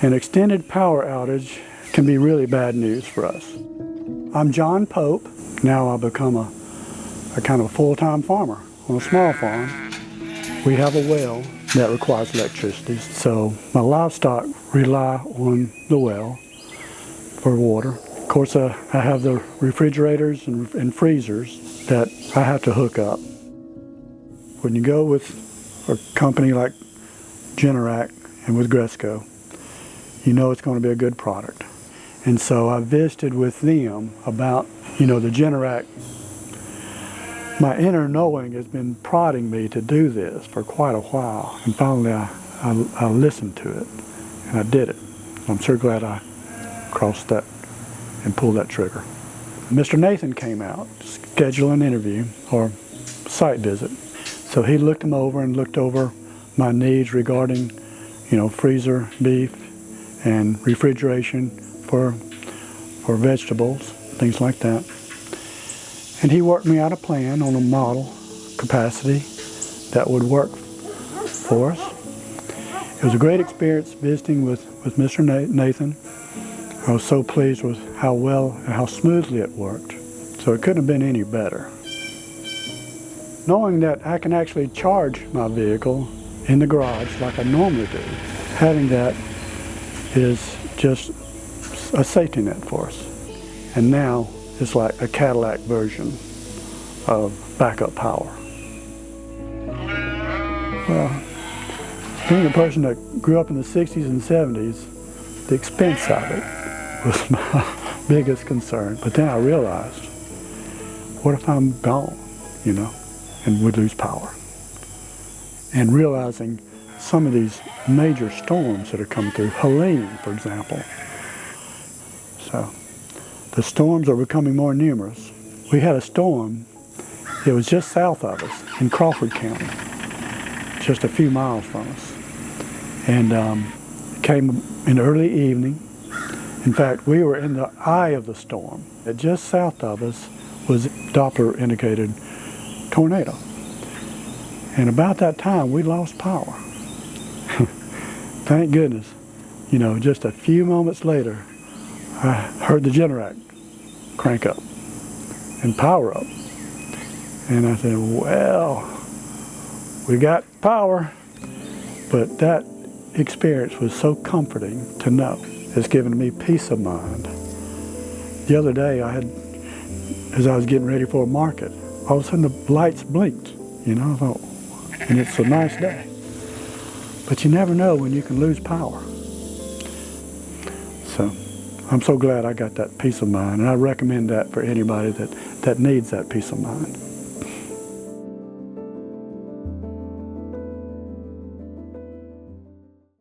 An extended power outage can be really bad news for us. I'm John Pope. Now I've become a kind of a full-time farmer on a small farm. We have a well that requires electricity, so my livestock rely on the well for water. Of course, I have the refrigerators and freezers that I have to hook up. When you go with a company like Generac and with Gresco, you know it's going to be a good product. And so I visited with them about, the Generac. My inner knowing has been prodding me to do this for quite a while. And finally I listened to it and I did it. I'm sure glad I crossed that and pulled that trigger. Mr. Nathan came out to schedule an interview or site visit. So he looked them over and looked over my needs regarding, freezer beef and refrigeration for vegetables, things like that. And he worked me out a plan on a model capacity that would work for us. It was a great experience visiting with Mr. Nathan. I was so pleased with how well and how smoothly it worked. So it couldn't have been any better. Knowing that I can actually charge my vehicle in the garage like I normally do, having that is just a safety net for us. And now it's like a Cadillac version of backup power. Well, being a person that grew up in the 60s and 70s, the expense of it was my biggest concern. But then I realized, what if I'm gone, and would lose power? And realizing some of these major storms that are coming through, Helene, for example. So the storms are becoming more numerous. We had a storm, it was just south of us in Crawford County, just a few miles from us. And it came in the early evening. In fact, we were in the eye of the storm. Just south of us was Doppler indicated tornado. And about that time, we lost power. Thank goodness. Just a few moments later, I heard the Generac crank up and power up. And I said, well, we got power. But that experience was so comforting to know. It's given me peace of mind. The other day, as I was getting ready for a market, all of a sudden the lights blinked, I thought, and it's a nice day. But you never know when you can lose power. So I'm so glad I got that peace of mind, and I recommend that for anybody that needs that peace of mind.